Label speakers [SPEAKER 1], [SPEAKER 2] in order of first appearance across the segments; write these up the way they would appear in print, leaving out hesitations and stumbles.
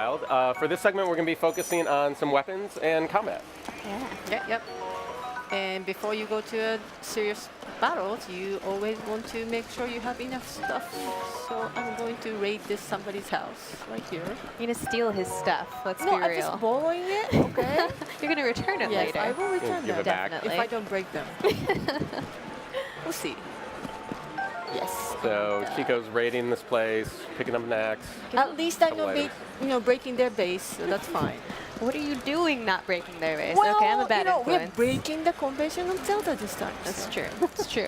[SPEAKER 1] For this segment, we're going to be focusing on some weapons and combat.
[SPEAKER 2] Yep. And before you go to a serious battles, you always want to make sure you have enough stuff. So I'm going to raid this somebody's house right here.
[SPEAKER 3] You're gonna steal his stuff. Let's
[SPEAKER 2] No,
[SPEAKER 3] be
[SPEAKER 2] I'm
[SPEAKER 3] real.
[SPEAKER 2] just borrowing it, okay?
[SPEAKER 3] You're gonna return it
[SPEAKER 2] Yes,
[SPEAKER 3] later.
[SPEAKER 2] I will return
[SPEAKER 1] Give
[SPEAKER 2] them.
[SPEAKER 1] it back.
[SPEAKER 3] Definitely.
[SPEAKER 2] If I don't break them. We'll see. Yes.
[SPEAKER 1] So Chico's raiding this place, picking up an axe.
[SPEAKER 2] At least I
[SPEAKER 1] Couple
[SPEAKER 2] know,
[SPEAKER 1] items.
[SPEAKER 2] breaking their base, so that's fine.
[SPEAKER 3] What are you doing not breaking their base?
[SPEAKER 2] Well,
[SPEAKER 3] okay, I'm a bad
[SPEAKER 2] we're
[SPEAKER 3] influence.
[SPEAKER 2] breaking the convention of Zelda this time.
[SPEAKER 3] That's
[SPEAKER 2] so.
[SPEAKER 3] true. That's true.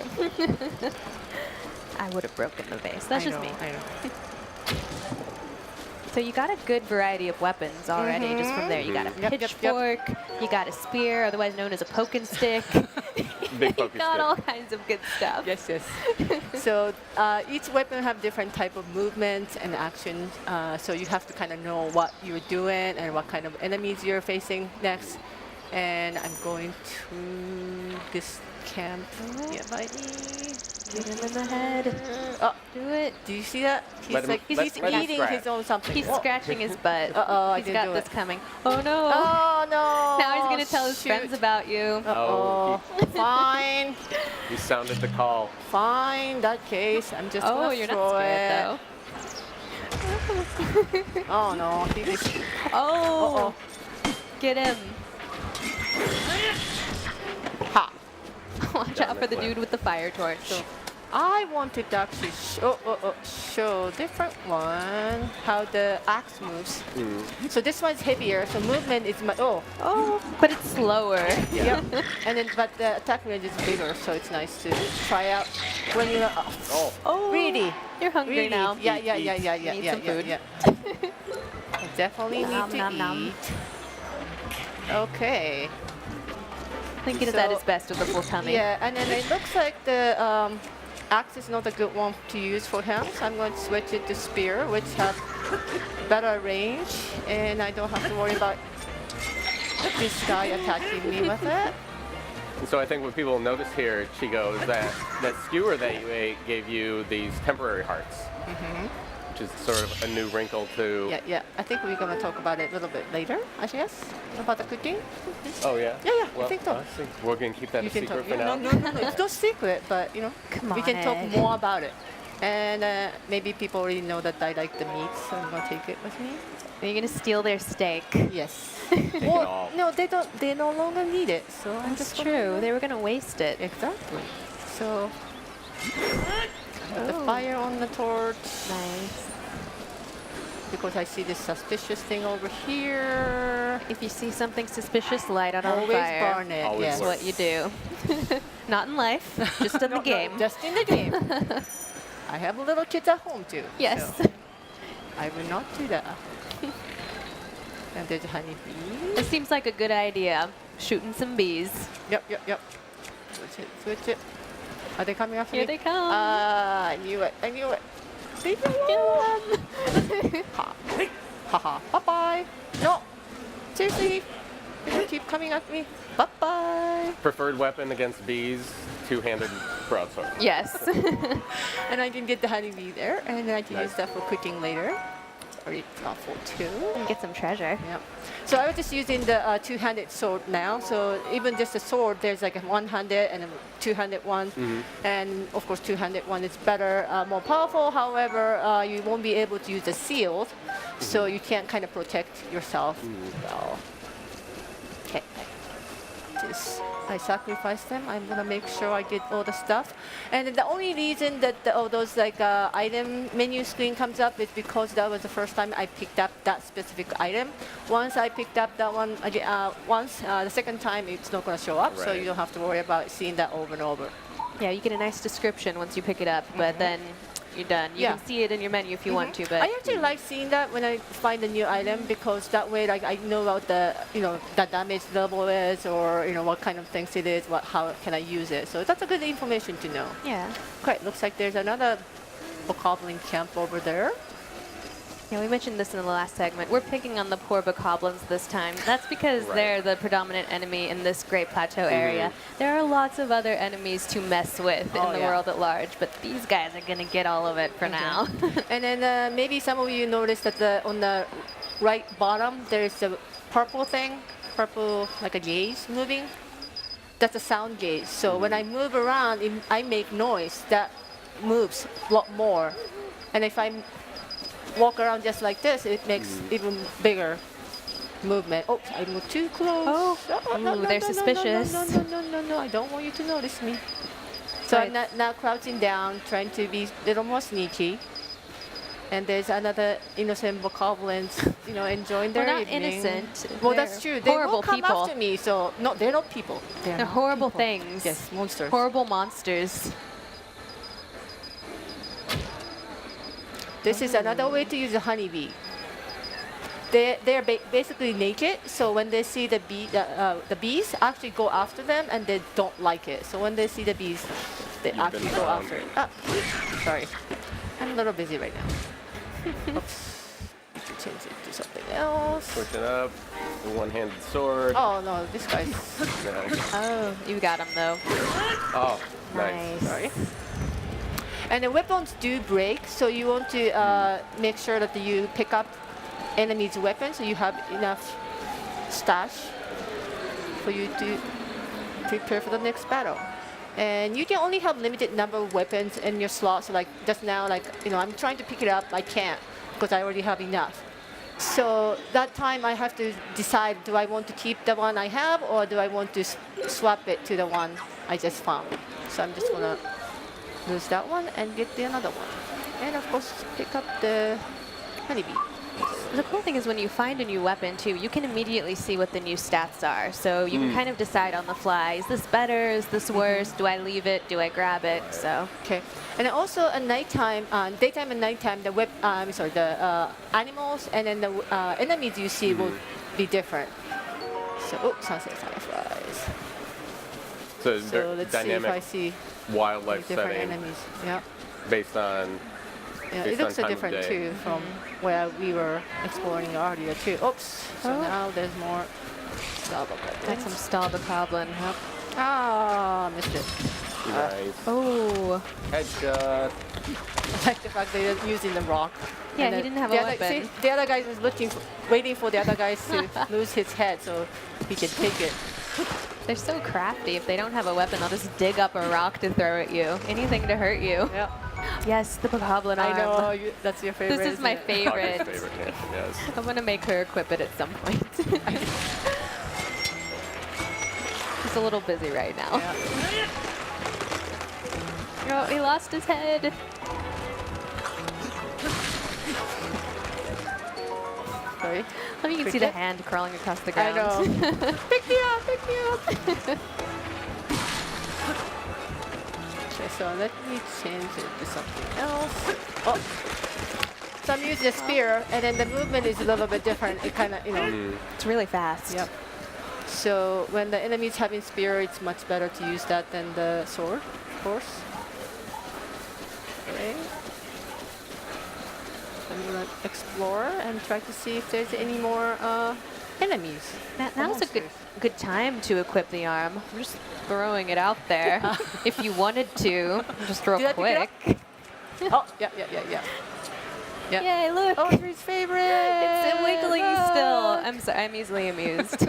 [SPEAKER 3] I would have broken the base. That's just me.
[SPEAKER 2] I know.
[SPEAKER 3] So you got a good variety of weapons already just from there. You got a
[SPEAKER 2] Yep,
[SPEAKER 3] pitchfork, you got a spear, otherwise known as a poking stick.
[SPEAKER 1] Big
[SPEAKER 3] You
[SPEAKER 1] focus
[SPEAKER 3] got
[SPEAKER 1] stick.
[SPEAKER 3] all kinds of good stuff.
[SPEAKER 2] Yes. So each weapon have different type of movements and actions. So you have to kind of know what you're doing and what kind of enemies you're facing next. And I'm going to this camp. Yeah, by me.
[SPEAKER 3] Get him in the head.
[SPEAKER 2] Oh,
[SPEAKER 3] Do it.
[SPEAKER 2] do you see that? He's
[SPEAKER 1] Let him-
[SPEAKER 2] like he's
[SPEAKER 1] let him
[SPEAKER 2] eating
[SPEAKER 1] scratch.
[SPEAKER 2] his own something.
[SPEAKER 3] He's
[SPEAKER 2] Oh.
[SPEAKER 3] scratching his butt.
[SPEAKER 2] Uh-oh, I
[SPEAKER 3] He's
[SPEAKER 2] didn't
[SPEAKER 3] got
[SPEAKER 2] do
[SPEAKER 3] this
[SPEAKER 2] it.
[SPEAKER 3] coming. Oh no.
[SPEAKER 2] Oh no!
[SPEAKER 3] Now he's gonna tell his
[SPEAKER 2] Shoot.
[SPEAKER 3] friends about you.
[SPEAKER 2] Uh-oh. Fine.
[SPEAKER 1] He sounded the call.
[SPEAKER 2] Fine. That case, I'm just
[SPEAKER 3] Oh,
[SPEAKER 2] gonna
[SPEAKER 3] you're
[SPEAKER 2] throw
[SPEAKER 3] not scared
[SPEAKER 2] it.
[SPEAKER 3] though.
[SPEAKER 2] Oh no! He is.
[SPEAKER 3] Oh. Get him.
[SPEAKER 2] Ha!
[SPEAKER 3] Watch out for the dude with the fire torch.
[SPEAKER 2] I wanted to actually show different one how the axe moves. So this one's heavier, so movement is
[SPEAKER 3] Oh, but it's slower.
[SPEAKER 2] yep. And then but the attack range is bigger, so it's nice to try out when you
[SPEAKER 3] Oh,
[SPEAKER 2] really
[SPEAKER 3] You're hungry
[SPEAKER 2] really
[SPEAKER 3] now.
[SPEAKER 2] yeah.
[SPEAKER 3] Need some food.
[SPEAKER 2] I definitely
[SPEAKER 3] Nom,
[SPEAKER 2] need to
[SPEAKER 3] nom,
[SPEAKER 2] eat.
[SPEAKER 3] nom.
[SPEAKER 2] Okay.
[SPEAKER 3] Lincoln is at his best with a full tummy.
[SPEAKER 2] Yeah, and then it looks like the axe is not a good one to use for him, so I'm going to switch it to spear, which has better range, and I don't have to worry about this guy attacking me with it.
[SPEAKER 1] And so I think what people notice here, Chico, is that that skewer that you ate gave you these temporary hearts, which is sort of a new wrinkle to.
[SPEAKER 2] Yeah. I think we're going to talk about it a little bit later, I guess, about the cooking.
[SPEAKER 1] Oh yeah.
[SPEAKER 2] Yeah,
[SPEAKER 1] Well,
[SPEAKER 2] I think so.
[SPEAKER 1] we're gonna keep that
[SPEAKER 2] You
[SPEAKER 1] a
[SPEAKER 2] can
[SPEAKER 1] secret
[SPEAKER 2] talk.
[SPEAKER 1] for now.
[SPEAKER 2] No, it's no secret, but
[SPEAKER 3] Come
[SPEAKER 2] we
[SPEAKER 3] on,
[SPEAKER 2] can talk
[SPEAKER 3] Ed.
[SPEAKER 2] more about it. And maybe people already know that I like the meat, so I'm going to take it with me.
[SPEAKER 3] Are you gonna steal their steak?
[SPEAKER 2] Yes.
[SPEAKER 1] it all.
[SPEAKER 2] No, they don't. They no longer need it. So I'm
[SPEAKER 3] That's
[SPEAKER 2] just
[SPEAKER 3] true. They were gonna waste it.
[SPEAKER 2] Exactly. So put the
[SPEAKER 3] Oh.
[SPEAKER 2] fire on the torch
[SPEAKER 3] Nice.
[SPEAKER 2] because I see this suspicious thing over here.
[SPEAKER 3] If you see something suspicious, light it on
[SPEAKER 2] Always
[SPEAKER 3] fire.
[SPEAKER 2] burn it.
[SPEAKER 1] Always
[SPEAKER 2] yes.
[SPEAKER 3] That's what you do. Not in life, just in the game.
[SPEAKER 2] Just in the game. I have little kids at home too.
[SPEAKER 3] Yes.
[SPEAKER 2] so I will not do that. And there's a honeybee.
[SPEAKER 3] It seems like a good idea. Shooting some bees.
[SPEAKER 2] Yep. Switch it. Are they coming after
[SPEAKER 3] Here
[SPEAKER 2] me?
[SPEAKER 3] they come.
[SPEAKER 2] I knew it. Leave me alone. Ha. Bye-bye. No. Seriously. You're gonna keep coming at me. Bye-bye.
[SPEAKER 1] Preferred weapon against bees, two-handed broadsword.
[SPEAKER 3] Yes.
[SPEAKER 2] And I can get the honeybee there, and I can
[SPEAKER 1] Nice.
[SPEAKER 2] use that for cooking later. Or it's not for two.
[SPEAKER 3] And get some treasure.
[SPEAKER 2] Yeah. So I was just using the two-handed sword now. So even just a sword, there's like a one-handed and a two-handed one. And of course, two-handed one is better, more powerful. However, you won't be able to use the shield, so you can't kind of protect yourself well. Okay. I sacrifice them. I'm gonna make sure I get all the stuff. And the only reason that all those item menu screen comes up is because that was the first time I picked up that specific item. Once I picked up that one the second time it's not gonna show up, so
[SPEAKER 1] Right.
[SPEAKER 2] you don't have to worry about seeing that over and over.
[SPEAKER 3] Yeah, you get a nice description once you pick it up, but then you're done. You
[SPEAKER 2] Yeah.
[SPEAKER 3] can see it in your menu if you want to, but
[SPEAKER 2] I actually like seeing that when I find a new item because that way I know what the the damage level is or what kind of things it is, how can I use it. So that's a good information to know.
[SPEAKER 3] yeah.
[SPEAKER 2] Okay, looks like there's another bokoblin camp over there.
[SPEAKER 3] Yeah, we mentioned this in the last segment. We're picking on the poor bokoblins this time. That's because
[SPEAKER 1] Right.
[SPEAKER 3] they're the predominant enemy in this Great Plateau area. There are lots of other enemies to mess with in the
[SPEAKER 2] yeah.
[SPEAKER 3] world at large, but these guys are going to get all of it for now.
[SPEAKER 2] And then maybe some of you noticed that on the right bottom, there's a purple thing, purple like a gauge moving. That's a sound gauge. So when I move around, I make noise that moves a lot more. And if I walk around just like this, it makes even bigger movement. Oh, I moved too close.
[SPEAKER 3] Oh,
[SPEAKER 2] no,
[SPEAKER 3] ooh, they're suspicious.
[SPEAKER 2] No, I don't want you to notice me. So I'm now crouching down, trying to be a little more sneaky. And there's another innocent bokoblins, enjoying their
[SPEAKER 3] Well, not
[SPEAKER 2] evening.
[SPEAKER 3] innocent.
[SPEAKER 2] Well,
[SPEAKER 3] They're
[SPEAKER 2] that's true. They
[SPEAKER 3] horrible
[SPEAKER 2] will come
[SPEAKER 3] people.
[SPEAKER 2] after me. So no, they're not people.
[SPEAKER 3] They're
[SPEAKER 2] not
[SPEAKER 3] horrible
[SPEAKER 2] people.
[SPEAKER 3] things.
[SPEAKER 2] Yes, monsters.
[SPEAKER 3] Horrible monsters.
[SPEAKER 2] This is another way to use a honeybee. They're basically naked, so when they see the bees actually go after them, and they don't like it. So when they see the bees, they actually go after it. Ah, sorry, I'm a little busy right now. Oops. Change it to something else.
[SPEAKER 1] Switch it up. The one-handed sword.
[SPEAKER 2] Oh no, this guy's.
[SPEAKER 1] Nice.
[SPEAKER 3] Oh, you got him though.
[SPEAKER 1] Oh, nice.
[SPEAKER 2] Sorry. And the weapons do break, so you want to make sure that you pick up enemy's weapons, so you have enough stash for you to prepare for the next battle. And you can only have limited number of weapons in your slot. So like just now, I'm trying to pick it up, I can't because I already have enough. So that time I have to decide, do I want to keep the one I have, or do I want to swap it to the one I just found? So I'm just gonna lose that one and get the another one. And of course, pick up the honeybee.
[SPEAKER 3] The cool thing is when you find a new weapon too, you can immediately see what the new stats are. So you can kind of decide on the fly, is this better, is this worse, do I leave it, do I grab it, so.
[SPEAKER 2] Okay, and then also at nighttime, daytime and nighttime, the animals and then the enemies you see will be different. So, oh, sunset fireflies.
[SPEAKER 1] So, it's
[SPEAKER 2] So let's see if I
[SPEAKER 1] dynamic
[SPEAKER 2] see
[SPEAKER 1] wildlife
[SPEAKER 2] different
[SPEAKER 1] setting
[SPEAKER 2] enemies. Yeah.
[SPEAKER 1] based on
[SPEAKER 2] Yeah,
[SPEAKER 1] based
[SPEAKER 2] it looks
[SPEAKER 1] on
[SPEAKER 2] so
[SPEAKER 1] time of
[SPEAKER 2] different
[SPEAKER 1] day.
[SPEAKER 2] too from where we were exploring earlier too. Oops. So
[SPEAKER 3] Oh.
[SPEAKER 2] now there's more lava
[SPEAKER 3] Got some Stalbokoblin. Yep.
[SPEAKER 2] Ah, missed it.
[SPEAKER 1] Nice.
[SPEAKER 3] Oh,
[SPEAKER 1] Headshot.
[SPEAKER 2] I like the fact that they're using the rock.
[SPEAKER 3] yeah,
[SPEAKER 2] And
[SPEAKER 3] he
[SPEAKER 2] then
[SPEAKER 3] didn't have
[SPEAKER 2] the
[SPEAKER 3] a
[SPEAKER 2] other,
[SPEAKER 3] weapon.
[SPEAKER 2] see, the other guy was waiting for the other guys to lose his head so he can take it.
[SPEAKER 3] They're so crafty. If they don't have a weapon, they'll just dig up a rock to throw at you. Anything to hurt you.
[SPEAKER 2] Yeah.
[SPEAKER 3] Yes, the Bokoblin arm.
[SPEAKER 2] I know, that's your favorite.
[SPEAKER 3] This is
[SPEAKER 2] isn't
[SPEAKER 3] my
[SPEAKER 2] it?
[SPEAKER 3] favorite.
[SPEAKER 1] Audrey's favorite. Yes.
[SPEAKER 3] I'm gonna make her equip it at some point. He's a little busy right now.
[SPEAKER 2] Yeah.
[SPEAKER 3] Oh, he lost his head.
[SPEAKER 2] Sorry.
[SPEAKER 3] Oh, you can see the hand crawling across the
[SPEAKER 2] I
[SPEAKER 3] ground.
[SPEAKER 2] know. Pick me up, pick me up. Okay, so let me change it to something else. Oh. So I'm using a spear, and then the movement is a little bit different. It kind of,
[SPEAKER 3] It's really fast.
[SPEAKER 2] Yep. So when the enemy's having spear, it's much better to use that than the sword, of course. Okay. I'm gonna explore and try to see if there's any more enemies.
[SPEAKER 3] Now's a good time to equip the arm. I'm just throwing it out there. If you wanted to, just real
[SPEAKER 2] Did I pick it
[SPEAKER 3] quick.
[SPEAKER 2] Oh, yeah. Yep.
[SPEAKER 3] Yay, look.
[SPEAKER 2] Audrey's favorite.
[SPEAKER 3] It's wiggling still.
[SPEAKER 2] Look.
[SPEAKER 3] I'm sorry, I'm easily amused.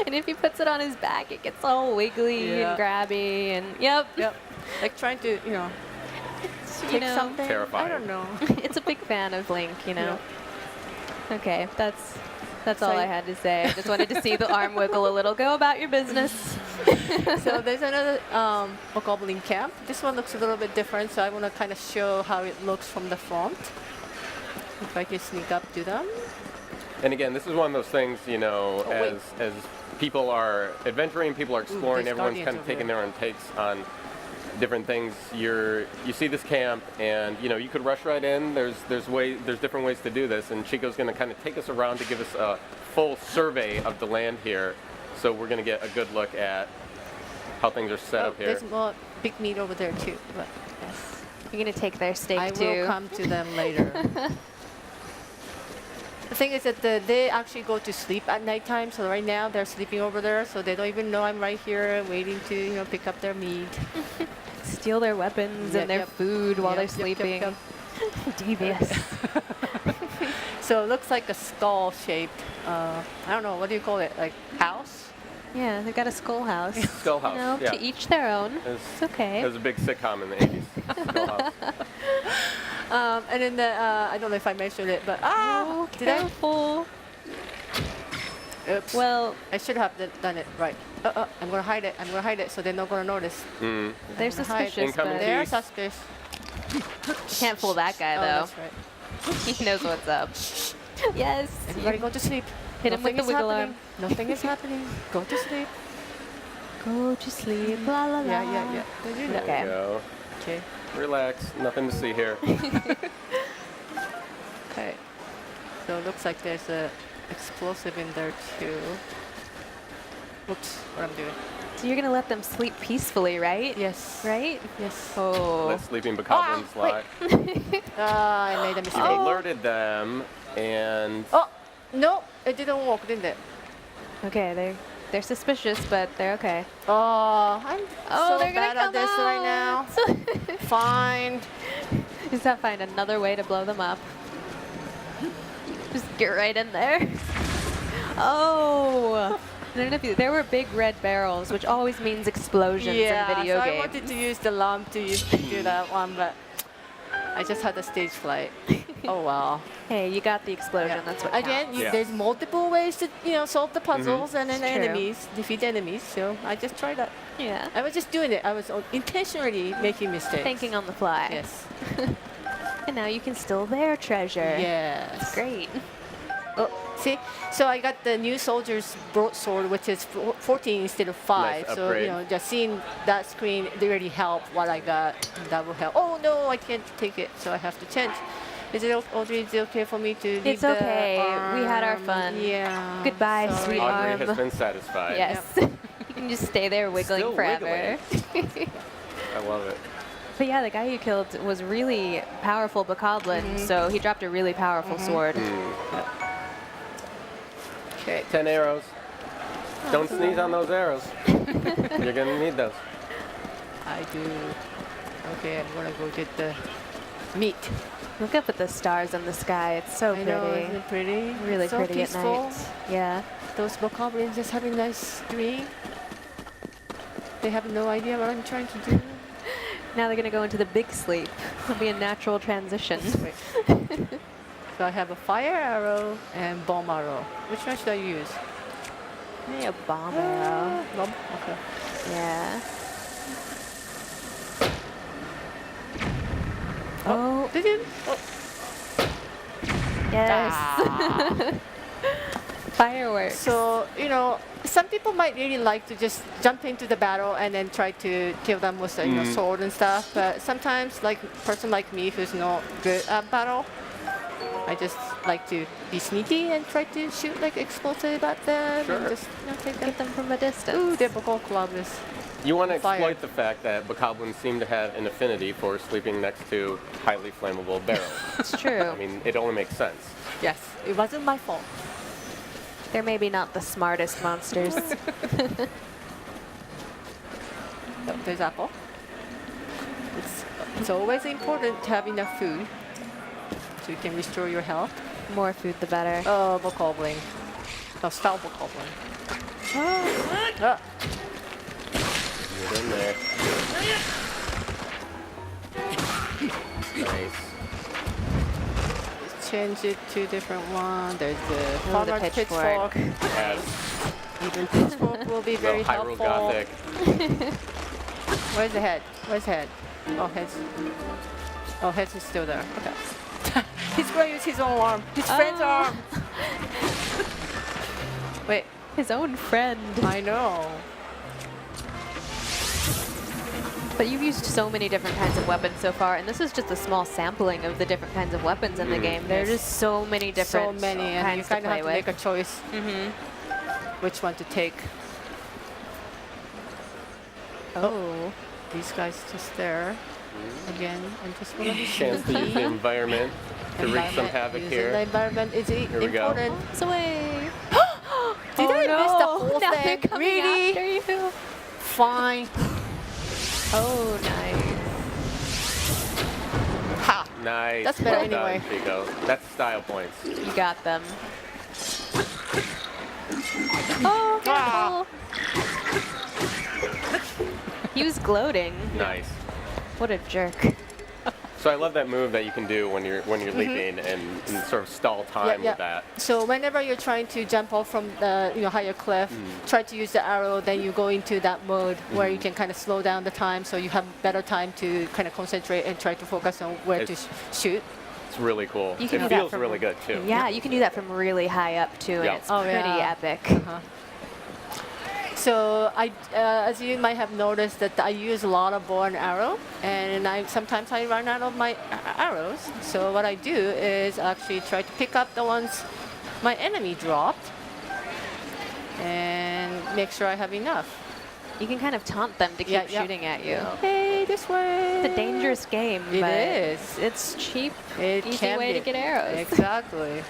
[SPEAKER 3] And if he puts it on his back, it gets all wiggly
[SPEAKER 2] Yeah.
[SPEAKER 3] and grabby and yep.
[SPEAKER 2] Yep. Like trying to, take something.
[SPEAKER 1] Terrifying.
[SPEAKER 2] I don't know.
[SPEAKER 3] It's a big fan of Link, you know. Okay, that's
[SPEAKER 2] So
[SPEAKER 3] all I had to say. I just wanted to see the arm wiggle a little. Go about your business.
[SPEAKER 2] So there's another bokoblin camp. This one looks a little bit different, so I want to kind of show how it looks from the front. If I can sneak up to them.
[SPEAKER 1] And again, this is one of those things, as people are adventuring, people are exploring,
[SPEAKER 2] there's
[SPEAKER 1] everyone's
[SPEAKER 2] guardians
[SPEAKER 1] kind of
[SPEAKER 2] over
[SPEAKER 1] taking
[SPEAKER 2] there.
[SPEAKER 1] their own takes on different things. You see this camp, and you could rush right in. There's different ways to do this, and Chico's going to kind of take us around to give us a full survey of the land here. So we're going to get a good look at how things are set up here.
[SPEAKER 2] There's more big meat over there too. But yes,
[SPEAKER 3] You're gonna take their steak
[SPEAKER 2] I
[SPEAKER 3] too.
[SPEAKER 2] will come to them later. The thing is that they actually go to sleep at nighttime. So right now they're sleeping over there, so they don't even know I'm right here waiting to pick up their meat.
[SPEAKER 3] Steal their weapons
[SPEAKER 2] Yep,
[SPEAKER 3] and their
[SPEAKER 2] yep.
[SPEAKER 3] food while
[SPEAKER 2] Yep,
[SPEAKER 3] they're
[SPEAKER 2] yep, yep,
[SPEAKER 3] sleeping.
[SPEAKER 2] yep.
[SPEAKER 3] Devious.
[SPEAKER 2] So it looks like a skull shaped. I don't know. What do you call it? Like house?
[SPEAKER 3] Yeah, they've got a skull house.
[SPEAKER 1] Skull House,
[SPEAKER 3] You know,
[SPEAKER 1] yeah.
[SPEAKER 3] to each their own. It's okay.
[SPEAKER 1] It was a big sitcom in the 80s. Skull House.
[SPEAKER 2] And then I don't know if I mentioned it, but
[SPEAKER 3] Oh,
[SPEAKER 2] did I?
[SPEAKER 3] careful.
[SPEAKER 2] Oops.
[SPEAKER 3] Well,
[SPEAKER 2] I should have done it right. I'm gonna hide it. I'm gonna hide it so they're not gonna notice.
[SPEAKER 1] Mm.
[SPEAKER 3] they're
[SPEAKER 2] gonna hide.
[SPEAKER 3] suspicious,
[SPEAKER 1] Incoming
[SPEAKER 3] but
[SPEAKER 2] They're
[SPEAKER 1] Peace.
[SPEAKER 2] suspicious.
[SPEAKER 3] you can't fool that guy,
[SPEAKER 2] Oh,
[SPEAKER 3] though.
[SPEAKER 2] that's right.
[SPEAKER 3] He knows what's up. Yes.
[SPEAKER 2] Everybody go to sleep.
[SPEAKER 3] Hit him with
[SPEAKER 2] Nothing
[SPEAKER 3] the
[SPEAKER 2] is
[SPEAKER 3] wiggle
[SPEAKER 2] happening.
[SPEAKER 3] arm.
[SPEAKER 2] Nothing is happening. Go to sleep.
[SPEAKER 3] Go to sleep. La la la.
[SPEAKER 2] Yeah. They do that.
[SPEAKER 3] Okay.
[SPEAKER 1] There you go.
[SPEAKER 2] Okay.
[SPEAKER 1] Relax. Nothing to see here.
[SPEAKER 2] Okay. So it looks like there's a explosive in there too. Oops, what I'm doing.
[SPEAKER 3] So you're gonna let them sleep peacefully, right?
[SPEAKER 2] Yes.
[SPEAKER 3] Right?
[SPEAKER 2] Yes.
[SPEAKER 3] Oh.
[SPEAKER 1] Let sleeping bokoblins
[SPEAKER 2] wait.
[SPEAKER 1] lie.
[SPEAKER 2] I made a mistake.
[SPEAKER 1] I alerted them, and
[SPEAKER 2] Oh, no, it didn't work, didn't it?
[SPEAKER 3] Okay, they're suspicious, but they're okay.
[SPEAKER 2] Oh, I'm so
[SPEAKER 3] they're
[SPEAKER 2] bad
[SPEAKER 3] gonna
[SPEAKER 2] at this right now. Fine.
[SPEAKER 3] Just have to find another way to blow them up. Just get right in there. Oh. I don't know if there were big red barrels, which always means explosions in video
[SPEAKER 2] so
[SPEAKER 3] games.
[SPEAKER 2] I wanted to use the lamp to do that one, but I just had the stage flight. Oh well.
[SPEAKER 3] Hey, you got the explosion.
[SPEAKER 2] Yeah.
[SPEAKER 3] That's what
[SPEAKER 2] Again,
[SPEAKER 3] counts.
[SPEAKER 1] Yeah.
[SPEAKER 2] there's multiple ways to solve the puzzles and then
[SPEAKER 3] It's true.
[SPEAKER 2] enemies, defeat enemies. So I just tried that.
[SPEAKER 3] Yeah.
[SPEAKER 2] I was just doing it. I was intentionally making mistakes.
[SPEAKER 3] Thinking on the fly.
[SPEAKER 2] Yes.
[SPEAKER 3] And now you can steal their treasure.
[SPEAKER 2] Yes.
[SPEAKER 3] Great.
[SPEAKER 2] Oh, see, so I got the new soldier's broadsword, which is 14 instead of 5.
[SPEAKER 1] Nice
[SPEAKER 2] So
[SPEAKER 1] upgrade.
[SPEAKER 2] just seeing that screen, they already help what I got. That will help. Oh no, I can't take it, so I have to change. Is it Audrey? Is it okay for me to leave
[SPEAKER 3] It's
[SPEAKER 2] the
[SPEAKER 3] okay. We had our
[SPEAKER 2] arm?
[SPEAKER 3] fun.
[SPEAKER 2] Yeah.
[SPEAKER 3] Goodbye,
[SPEAKER 2] sorry.
[SPEAKER 3] sweet
[SPEAKER 1] Audrey
[SPEAKER 3] arm.
[SPEAKER 1] has been satisfied.
[SPEAKER 3] Yes. You can just stay there wiggling
[SPEAKER 1] Still
[SPEAKER 3] forever.
[SPEAKER 1] I love it.
[SPEAKER 3] But yeah, the guy you killed was really powerful bokoblin, so he dropped a really powerful sword.
[SPEAKER 2] Okay.
[SPEAKER 1] 10 arrows. Don't sneeze on those arrows. You're gonna need those.
[SPEAKER 2] I do. Okay, I'm gonna go get the meat.
[SPEAKER 3] Look up at the stars in the sky. It's so
[SPEAKER 2] I
[SPEAKER 3] pretty.
[SPEAKER 2] know, isn't it pretty?
[SPEAKER 3] Really
[SPEAKER 2] so
[SPEAKER 3] pretty
[SPEAKER 2] peaceful.
[SPEAKER 3] at night. Yeah.
[SPEAKER 2] Those bokoblins just having a nice dream. They have no idea what I'm trying to do.
[SPEAKER 3] Now they're gonna go into the big sleep. It'll be a natural transition.
[SPEAKER 2] Wait. So I have a fire arrow and bomb arrow. Which one should I use?
[SPEAKER 3] Maybe a bomb arrow.
[SPEAKER 2] Bomb? Okay.
[SPEAKER 3] Yeah. Oh,
[SPEAKER 2] Did you? Oh.
[SPEAKER 3] yes. Fireworks.
[SPEAKER 2] So, some people might really like to just jump into the battle and then try to kill them with a sword and stuff. But sometimes, like a person like me who's not good at battle, I just like to be sneaky and try to shoot like explosive at them
[SPEAKER 1] Sure.
[SPEAKER 2] and just take them.
[SPEAKER 3] Get them from a distance.
[SPEAKER 2] Ooh, the bokoblin.
[SPEAKER 1] You want to
[SPEAKER 2] Fire.
[SPEAKER 1] exploit the fact that bokoblins seem to have an affinity for sleeping next to highly flammable barrels.
[SPEAKER 3] It's true.
[SPEAKER 1] I mean, it only makes sense.
[SPEAKER 2] Yes, it wasn't my fault.
[SPEAKER 3] They're maybe not the smartest monsters.
[SPEAKER 2] So there's apple. It's always important to have enough food so you can restore your health.
[SPEAKER 3] More food, the better.
[SPEAKER 2] Oh, bokoblin. Oh, style bokoblin. Ah.
[SPEAKER 1] Get in there. Nice.
[SPEAKER 2] Let's change it to a different one. There's the
[SPEAKER 3] Oh, the
[SPEAKER 2] farmer's
[SPEAKER 3] pitchfork.
[SPEAKER 2] pitchfork.
[SPEAKER 1] Yes.
[SPEAKER 2] Even pitchfork will be very
[SPEAKER 1] Little Hyrule
[SPEAKER 2] helpful.
[SPEAKER 1] Gothic.
[SPEAKER 2] Where's the head? Where's head? Oh, head's. Oh, head's is still there. Okay. He's going to use his own arm. His friend's arm. Wait,
[SPEAKER 3] His own friend.
[SPEAKER 2] I know.
[SPEAKER 3] But you've used so many different kinds of weapons so far, and this is just a small sampling of the different kinds of weapons in the game. There are
[SPEAKER 2] Yes.
[SPEAKER 3] just so many different
[SPEAKER 2] So many, and you
[SPEAKER 3] kinds to
[SPEAKER 2] kind of
[SPEAKER 3] play
[SPEAKER 2] have to make
[SPEAKER 3] with.
[SPEAKER 2] a choice which one to take.
[SPEAKER 3] Oh.
[SPEAKER 2] These guys just there. Again, I'm just going to be
[SPEAKER 1] Chance to use the environment to wreak some havoc
[SPEAKER 2] Using the
[SPEAKER 1] here.
[SPEAKER 2] environment is
[SPEAKER 1] we go.
[SPEAKER 2] important.
[SPEAKER 3] It's away.
[SPEAKER 2] Did I miss the whole
[SPEAKER 3] Now they're
[SPEAKER 2] thing?
[SPEAKER 3] coming
[SPEAKER 2] Really?
[SPEAKER 3] after you.
[SPEAKER 2] Fine.
[SPEAKER 3] Oh, nice.
[SPEAKER 2] Ha!
[SPEAKER 1] Nice.
[SPEAKER 2] That's better
[SPEAKER 1] well done,
[SPEAKER 2] anyway.
[SPEAKER 1] Chico. That's style points.
[SPEAKER 3] You got them. Oh,
[SPEAKER 2] Ah.
[SPEAKER 3] careful. He was gloating.
[SPEAKER 1] Nice.
[SPEAKER 3] What a jerk.
[SPEAKER 1] So I love that move that you can do when you're leaping and sort of stall time with that.
[SPEAKER 2] So whenever you're trying to jump off from the higher cliff, try to use the arrow. Then you go into that mode where you can kind of slow down the time, so you have better time to kind of concentrate and try to focus on where to shoot.
[SPEAKER 1] It's really cool.
[SPEAKER 3] You
[SPEAKER 1] It
[SPEAKER 3] can do that
[SPEAKER 1] feels
[SPEAKER 3] from-
[SPEAKER 1] really good too.
[SPEAKER 3] Yeah, you can do that from really high up too,
[SPEAKER 1] Yeah.
[SPEAKER 3] and it's
[SPEAKER 2] Oh,
[SPEAKER 3] pretty
[SPEAKER 2] yeah.
[SPEAKER 3] epic.
[SPEAKER 2] So as you might have noticed, that I use a lot of bow and arrow, and sometimes I run out of my arrows. So what I do is actually try to pick up the ones my enemy dropped, and make sure I have enough.
[SPEAKER 3] You can kind of taunt them to keep
[SPEAKER 2] Yeah, yeah.
[SPEAKER 3] shooting at you.
[SPEAKER 2] Hey, this way.
[SPEAKER 3] It's a dangerous game,
[SPEAKER 2] It
[SPEAKER 3] but
[SPEAKER 2] is.
[SPEAKER 3] it's cheap,
[SPEAKER 2] It
[SPEAKER 3] easy
[SPEAKER 2] can
[SPEAKER 3] way
[SPEAKER 2] be.
[SPEAKER 3] to get arrows.
[SPEAKER 2] Exactly.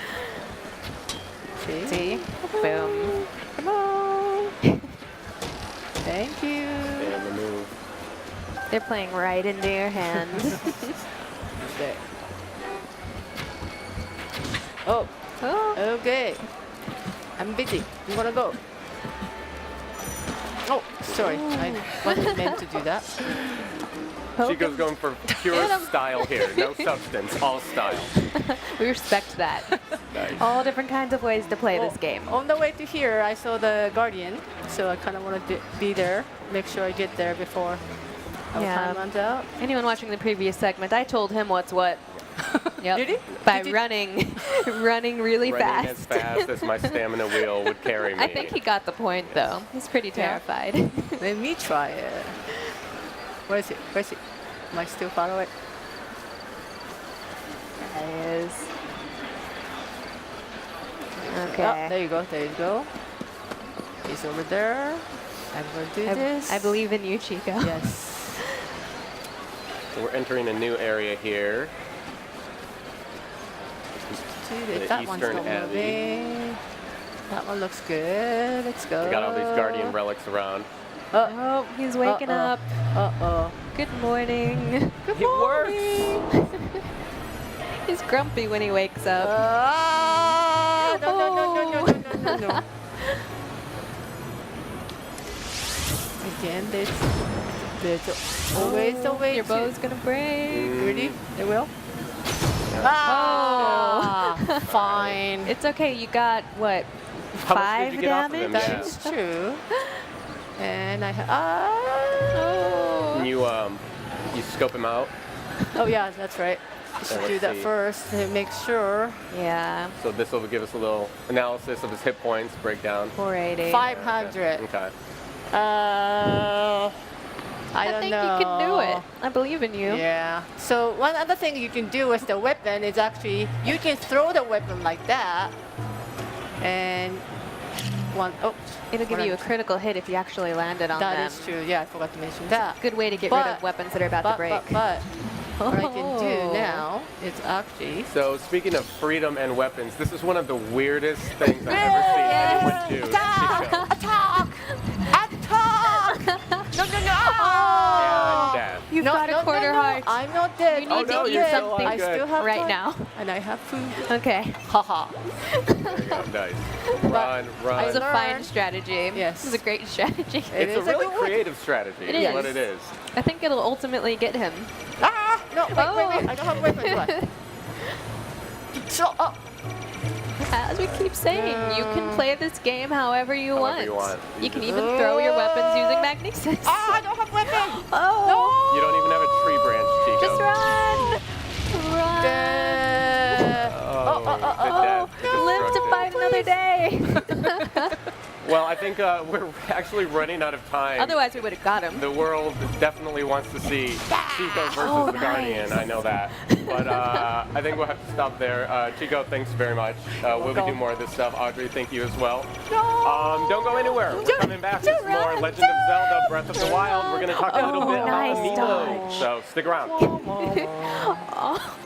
[SPEAKER 2] See?
[SPEAKER 3] See? Boom.
[SPEAKER 2] Come on. Thank you.
[SPEAKER 1] And the move.
[SPEAKER 3] They're playing right into your hands.
[SPEAKER 2] Okay. Oh,
[SPEAKER 3] Oh,
[SPEAKER 2] okay. I'm busy. I'm gonna go. Oh, sorry. I wasn't meant to do that.
[SPEAKER 1] Chico's going for pure
[SPEAKER 3] Hit 'em.
[SPEAKER 1] style here. No substance, all style.
[SPEAKER 3] we respect that.
[SPEAKER 1] Nice.
[SPEAKER 3] All different kinds of ways to play this game.
[SPEAKER 2] On the way to here, I saw the Guardian, so I kind of want to be there. Make sure I get there before our
[SPEAKER 3] Yeah.
[SPEAKER 2] time runs out.
[SPEAKER 3] Anyone watching the previous segment, I told him what's what. Yep.
[SPEAKER 2] Did you?
[SPEAKER 3] By
[SPEAKER 2] Did you-
[SPEAKER 3] running, running really
[SPEAKER 1] Running as
[SPEAKER 3] fast.
[SPEAKER 1] fast as my stamina wheel would carry me.
[SPEAKER 3] I think he got the point though. He's pretty terrified.
[SPEAKER 2] Let me try it. Where is it? Where is it? Am I still far away?
[SPEAKER 3] There he is.
[SPEAKER 2] Oh,
[SPEAKER 3] Okay.
[SPEAKER 2] there you go. There you go. He's over there. I'm going to do this.
[SPEAKER 3] I believe in you, Chico.
[SPEAKER 2] Yes.
[SPEAKER 1] So we're entering a new area here. The
[SPEAKER 2] That one's
[SPEAKER 1] Eastern
[SPEAKER 2] not
[SPEAKER 1] Abbey.
[SPEAKER 2] moving. That one looks good. Let's go.
[SPEAKER 1] We got all these guardian relics around.
[SPEAKER 3] Oh, he's waking
[SPEAKER 2] Uh-oh.
[SPEAKER 3] up.
[SPEAKER 2] Uh-oh.
[SPEAKER 3] Good morning.
[SPEAKER 2] Good
[SPEAKER 1] It works.
[SPEAKER 3] He's grumpy when he wakes up.
[SPEAKER 2] Ah, no, no, no, no, no, no, no, no. Again, there's always a way
[SPEAKER 3] Your
[SPEAKER 2] to-
[SPEAKER 3] bow's gonna break.
[SPEAKER 2] Ready? It will. Ah, fine.
[SPEAKER 3] It's okay. You got what?
[SPEAKER 1] How much
[SPEAKER 3] 5
[SPEAKER 1] did you get off of
[SPEAKER 3] damage?
[SPEAKER 1] him?
[SPEAKER 2] That
[SPEAKER 1] Yeah.
[SPEAKER 2] is true. And I
[SPEAKER 3] Oh.
[SPEAKER 1] Can you scope him out?
[SPEAKER 2] oh yeah, that's right. I should
[SPEAKER 1] let's
[SPEAKER 2] do that
[SPEAKER 1] see.
[SPEAKER 2] first to make sure.
[SPEAKER 3] Yeah.
[SPEAKER 1] So this will give us a little analysis of his hit points, breakdown.
[SPEAKER 3] 480.
[SPEAKER 2] 500.
[SPEAKER 1] Okay.
[SPEAKER 2] I don't
[SPEAKER 3] think
[SPEAKER 2] know.
[SPEAKER 3] you can do it. I believe in you.
[SPEAKER 2] Yeah. So one other thing you can do with the weapon is actually you can throw the weapon like that, and
[SPEAKER 3] It'll give you a critical hit if you actually landed on
[SPEAKER 2] That
[SPEAKER 3] them.
[SPEAKER 2] is true. Yeah, I forgot to mention that.
[SPEAKER 3] Good way to get rid
[SPEAKER 2] But-
[SPEAKER 3] of weapons that are about to break.
[SPEAKER 2] But what I can do
[SPEAKER 3] Oh.
[SPEAKER 2] now is actually.
[SPEAKER 1] So speaking of freedom and weapons, this is one of the weirdest things I've ever seen anyone do.
[SPEAKER 2] Attack! Attack! Attack! No, no, no!
[SPEAKER 1] And death.
[SPEAKER 3] You've
[SPEAKER 2] no,
[SPEAKER 3] got
[SPEAKER 2] no,
[SPEAKER 3] a quarter
[SPEAKER 2] no, no.
[SPEAKER 3] heart.
[SPEAKER 2] I'm not dead.
[SPEAKER 3] You need
[SPEAKER 1] Oh,
[SPEAKER 3] to
[SPEAKER 1] no,
[SPEAKER 3] eat
[SPEAKER 1] you're still
[SPEAKER 3] something
[SPEAKER 2] I
[SPEAKER 1] good.
[SPEAKER 2] still have
[SPEAKER 3] right
[SPEAKER 2] time.
[SPEAKER 3] now.
[SPEAKER 2] And I have food.
[SPEAKER 3] Okay.
[SPEAKER 2] Haha.
[SPEAKER 1] There you go. Nice. Run,
[SPEAKER 3] That
[SPEAKER 1] run.
[SPEAKER 3] was a
[SPEAKER 2] learned.
[SPEAKER 3] fine strategy.
[SPEAKER 2] Yes.
[SPEAKER 3] This is a great strategy.
[SPEAKER 2] It
[SPEAKER 1] It's a
[SPEAKER 2] is a
[SPEAKER 1] really
[SPEAKER 2] good one.
[SPEAKER 1] creative strategy.
[SPEAKER 3] It
[SPEAKER 1] is
[SPEAKER 3] is.
[SPEAKER 1] what it is.
[SPEAKER 3] I think it'll ultimately get him.
[SPEAKER 2] Ah! No, wait. I don't have a weapon, do I? So,
[SPEAKER 3] As we keep saying, you can play this game however you
[SPEAKER 1] However
[SPEAKER 3] want.
[SPEAKER 1] you want.
[SPEAKER 3] You can even throw your weapons using magnesis.
[SPEAKER 2] I don't have weapon.
[SPEAKER 3] Oh!
[SPEAKER 1] You don't even have a tree branch, Chico.
[SPEAKER 3] Just run! Run!
[SPEAKER 1] Oh, good death.
[SPEAKER 3] Live to fight another day!
[SPEAKER 1] Well, I think we're actually running out of time.
[SPEAKER 3] Otherwise, we would have got him.
[SPEAKER 1] The world definitely wants to see Chico versus
[SPEAKER 3] Oh,
[SPEAKER 1] the Guardian.
[SPEAKER 3] nice.
[SPEAKER 1] I know that. But I think we'll have to stop there. Chico, thanks very much. We'll be doing more of this stuff. Audrey, thank you as well. Don't go anywhere. We're coming back with some more Legend of Zelda Breath of the Wild. We're going to talk a little bit about
[SPEAKER 3] nice
[SPEAKER 1] Amiibo.
[SPEAKER 3] dodge.
[SPEAKER 1] So stick around.
[SPEAKER 3] Oh.